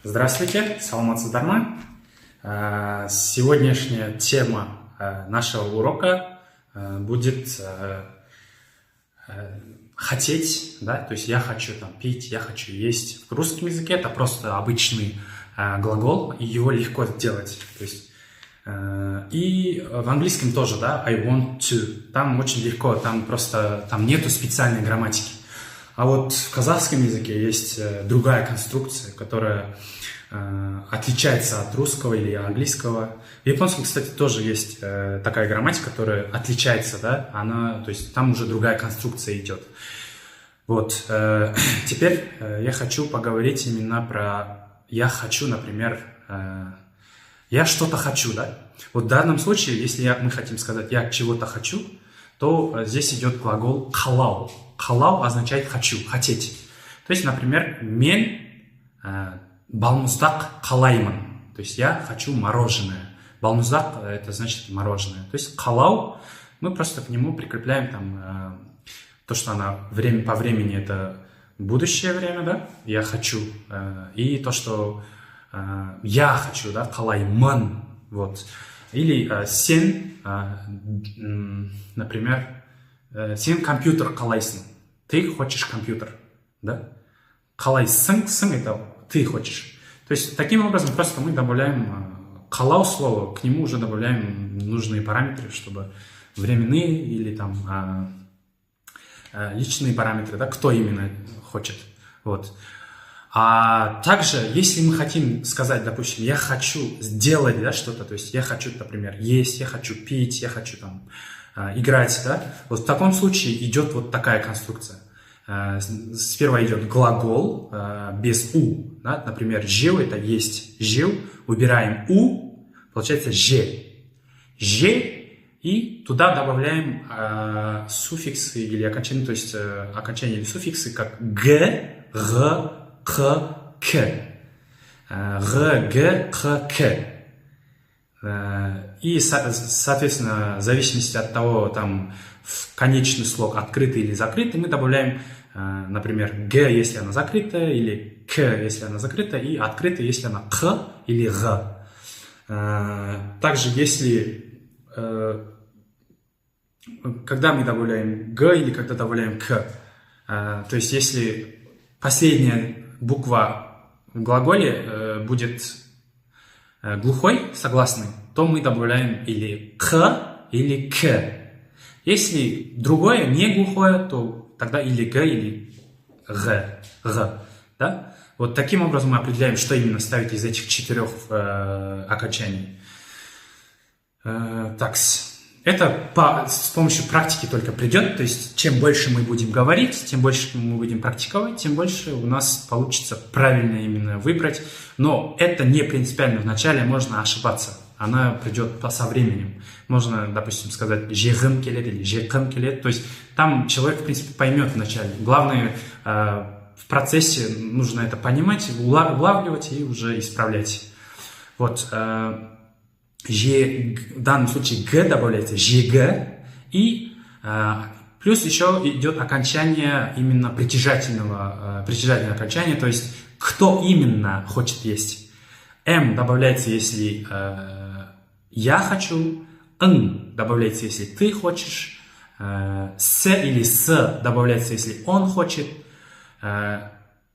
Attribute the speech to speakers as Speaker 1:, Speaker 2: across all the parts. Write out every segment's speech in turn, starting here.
Speaker 1: Здравствуйте, саламатсыздар ма? Сегодняшняя тема нашего урока будет хотеть, да, то есть я хочу там пить, я хочу есть. В русском языке это просто обычный глагол, и его легко сделать. То есть, и в английском тоже, да, I want to. Там очень легко, там нету специальной грамматики. А вот в казахском языке есть другая конструкция, которая отличается от русского или английского. В японском, кстати, тоже есть такая грамматика, которая отличается, да, то есть там уже другая конструкция идет. Вот, теперь я хочу поговорить именно про «я хочу», например, «я что-то хочу», да. Вот в данном случае, если мы хотим сказать «я чего-то хочу», то здесь идет глагол «калау». «Калау» означает «хочу», «хотеть». То есть, например, «мен балмуздак калайман», то есть «я хочу мороженое». Балмуздак – это значит мороженое. То есть «калау» мы просто к нему прикрепляем там то, что по времени это будущее время, да, «я хочу», и то, что «я хочу», да, «калайман», вот. Или «сен», например, «сен компьютер калайсын», ты хочешь компьютер, да? Калайсын, сын это ты хочешь. То есть таким образом просто мы добавляем калау слово, к нему уже добавляем нужные параметры, чтобы временные или там личные параметры, да, кто именно хочет. Вот. А также, если мы хотим сказать, допустим, я хочу сделать, да, что-то, то есть я хочу, например, есть, я хочу пить, я хочу там играть, да, вот в таком случае идет вот такая конструкция. Сперва идет глагол без «у», да? Например, «жил» — это «есть», «жил», убираем «у», получается «же», «же», и туда добавляем суффиксы или окончания, то есть окончания или суффиксы, как «г», «г», «к», «к», «г», «г», «к», «к». И, соответственно, в зависимости от того, там, в конечный слог открытый или закрытый, мы добавляем, например, «г», если она закрытая, или «к», если она закрытая, и открытая, если она «к» или «г». Также, если, когда мы добавляем «г» или когда добавляем «к», то есть, если последняя буква в глаголе будет глухой, согласный, то мы добавляем или «к», или «к». Если другое не глухое, то тогда или «г», или «г», «г», да? Вот таким образом мы определяем, что именно ставить из этих четырех окончаний. Так, это с помощью практики только придет, то есть чем больше мы будем говорить, тем больше мы будем практиковать, тем больше у нас получится правильно именно выбрать. Но это не принципиально, вначале можно ошибаться, она придет со временем. Можно, допустим, сказать «жегым келет» или «жекым келет», то есть там человек, в принципе, поймет вначале. Главное, в процессе нужно это понимать, улавливать и уже исправлять. Вот. В данном случае «г» добавляется «жг», и плюс еще идет окончание именно притяжательное окончание, то есть кто именно хочет есть. «М» добавляется, если «я хочу», «н» добавляется, если «ты хочешь», «с» или «с» добавляется, если «он хочет»,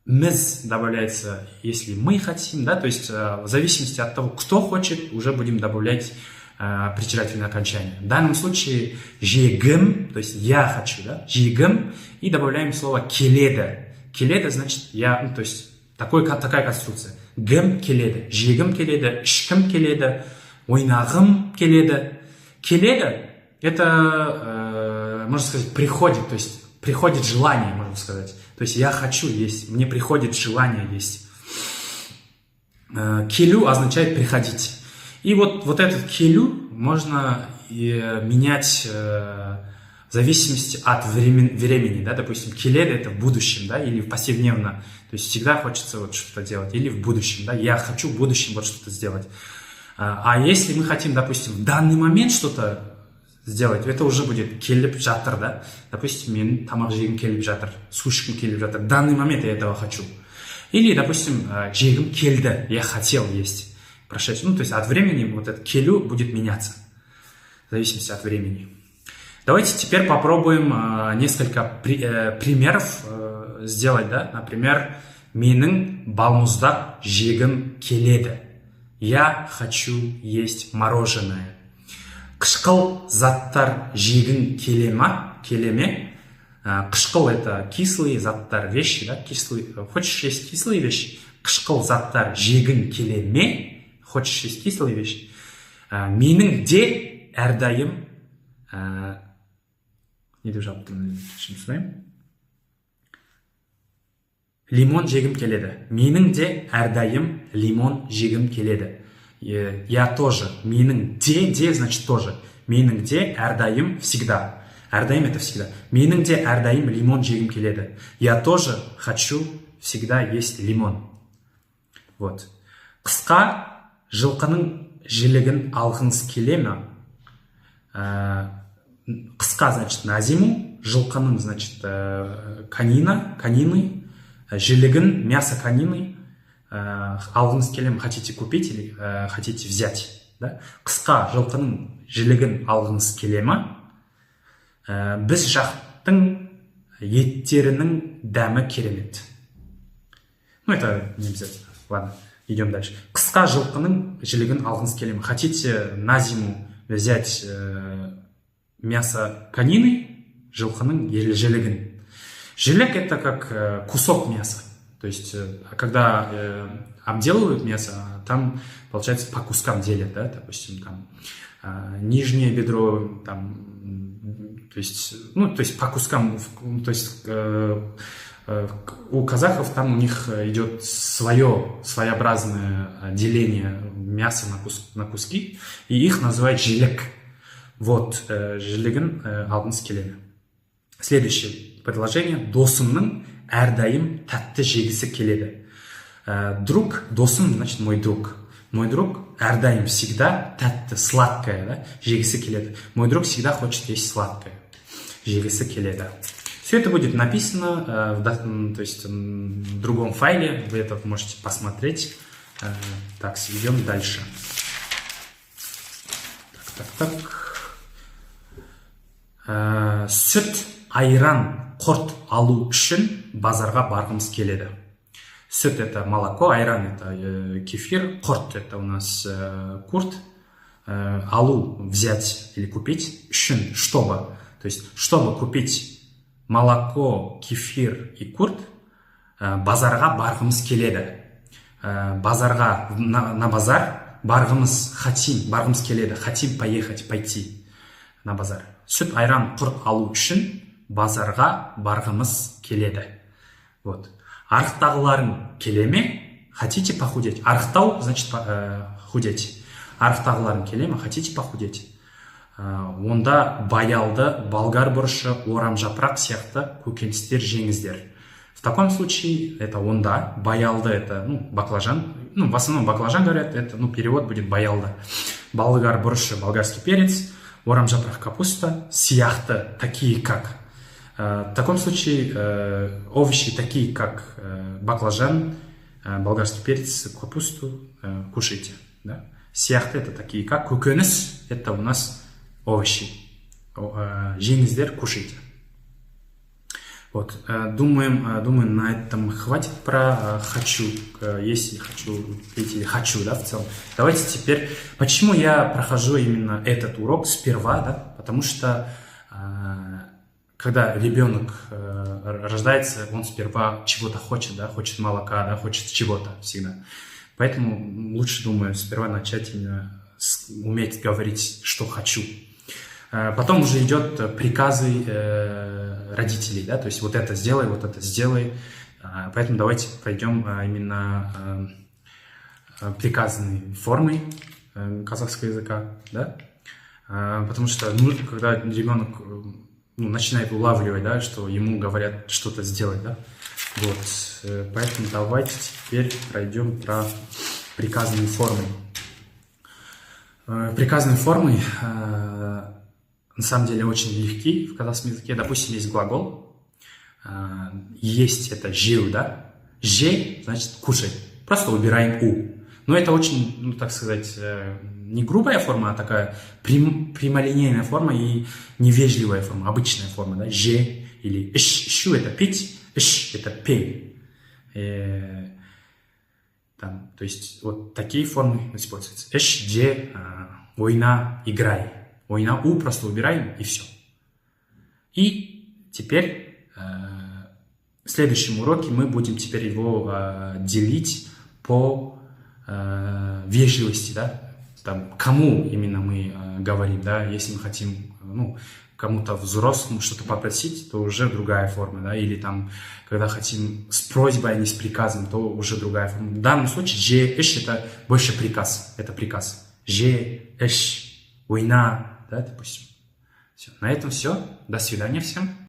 Speaker 1: «мыз» добавляется, если мы хотим, да, то есть в зависимости от того, кто хочет, уже будем добавлять притяжательное окончание. В данном случае «жегым», то есть «я хочу», да, «жегым», и добавляем слово «келеда». «Келеда» значит «я», ну, то есть такая конструкция. «Гым келеда», «жегым келеда», «шкым келеда», «ойнағым келеда». «Келеда» – это, можно сказать, приходит, то есть приходит желание, можно сказать. То есть я хочу есть, мне приходит желание есть. «Келю» означает приходить. И вот этот «келю» можно менять в зависимости от времени, да, допустим, «келеда» это в будущем, да, или в повседневно. То есть всегда хочется вот что-то делать, или в будущем, да, я хочу в будущем вот что-то сделать. А если мы хотим, допустим, в данный момент что-то сделать, это уже будет келіп жатыр, да, допустим, мен тамақ жегім келіп жатыр, су ішкім келіп жатыр, в данный момент я этого хочу. Или, допустим, жегім келді, я хотел есть. Прошедший. Ну, то есть от времени вот это келю будет меняться. В зависимости от времени. Давайте теперь попробуем несколько примеров сделать, да? Например, менің балмұздақ жегім келеді. Я хочу есть мороженое. Қышқыл заттар жегін келе ме? Қышқыл это кислые заттар, вещи, да? Кислые. Хочешь есть кислые вещи? Қышқыл заттар жегін келе ме? Хочешь есть кислые вещи? Менің де әрдайым не деп жауап сұраймын? Лимон жегім келеді. Менің де әрдайым лимон жегім келеді. Я тоже. Менің де значит тоже. Менің де әрдайым всегда. Әрдайым это всегда. Менің де әрдайым лимон жегім келеді. Я тоже хочу всегда есть лимон. Вот. Қысқа жылқының жілігін алғыңыз келе ме? Қысқа значит на зиму, жылқының значит конины, жілігін, мясо конины алғыңыз келе ме? Хотите купить или хотите взять? Да? Қысқа жылқының жілігін алғыңыз келе ме? Біз жақтың еттерінің дәмі керемет. Ну, это не обязательно. Ладно, идем дальше. Қысқа жылқының жілігін алғыңыз келе ме? Хотите на зиму взять мясо конины, жылқының жілігін? Жілік это как кусок мяса. То есть, когда обделывают мясо, там, получается, по кускам делят, да, допустим, там, нижнее бедро, там, то есть, ну, то есть по кускам, то есть у казахов там у них идет своеобразное деление мяса на куски, и их называют жилек. Вот, жилегін алғыңыз келеді. Следующее предложение. Досымның әрдайым тәтті жегісі келеді. Друг, досым, значит, мой друг. Мой друг әрдайым всегда тәтті, сладкое, да, жегісі келеді. Мой друг всегда хочет есть сладкое. Жегісі келеді. Все это будет написано то есть, в другом файле. Вы это можете посмотреть. Так, идем дальше. Так. Сүт, айран, құрт алу үшін базарға барғымыз келеді. Сүт это молоко, айран это кефир, құрт это у нас курт. Алу взять или купить үшін, чтобы. То есть, чтобы купить молоко, кефир и курт, базарға барғымыз келеді. Базарға, на базар барғымыз хотим, барғымыз келеді. Хотим поехать, пойти на базар. Сүт, айран, құрт алу үшін базарға барғымыз келеді. Вот. Арықтағыларың келе ме? Хотите похудеть? Арықтау значит худеть. Арықтағыларың келе ме? Хотите похудеть? Онда баялды, болгар бұрышы, орамжапырақ сияқты көкөністер жеңіздер. В таком случае это онда, баялды это баклажан, в основном баклажан говорят, это перевод будет баялды. Болгар бұрышы, болгарский перец, орамжапырақ капуста, сияқты, такие как. В таком случае овощи такие как баклажан, болгарский перец, капусту кушайте. Да? Сияқты это такие как. Көкөніс это у нас овощи. Жеңіздер кушайте. Вот. Думаю, на этом хватит про хочу, если хочу пить или хочу, да, в целом. Давайте теперь, почему я прохожу именно этот урок сперва, да, потому что когда ребенок рождается, он сперва чего-то хочет, да, хочет молока, да, хочет чего-то всегда. Поэтому лучше, думаю, сперва начать именно уметь говорить, что хочу. Потом уже идет приказы родителей, да, то есть вот это сделай, вот это сделай. Поэтому давайте пройдем именно приказные формы казахского языка, да, потому что когда ребенок начинает улавливать, да, что ему говорят что-то сделать, да, вот, поэтому давайте теперь пройдем про приказные формы. Приказные формы на самом деле очень легки в казахском языке. Допустим, есть глагол. Есть это жеу, да? Же значит кушай. Просто убираем у. Но это очень, ну, так сказать, не грубая форма, а такая прямолинейная форма и невежливая форма, обычная форма, да, же или щу это пить, это пей. Там, то есть вот такие формы используются. Же, ойна, играй. Ойна, у просто убираем и все. И теперь в следующем уроке мы будем теперь его делить по вежливости, да, там, кому именно мы говорим, да, если мы хотим, ну, кому-то взрослому что-то попросить, то уже другая форма, да, или там, когда хотим с просьбой, а не с приказом, то уже другая форма. В данном случае, же, эш, это больше приказ, это приказ. Же, эш, уйна, да, допустим. Все, на этом все, до свидания всем.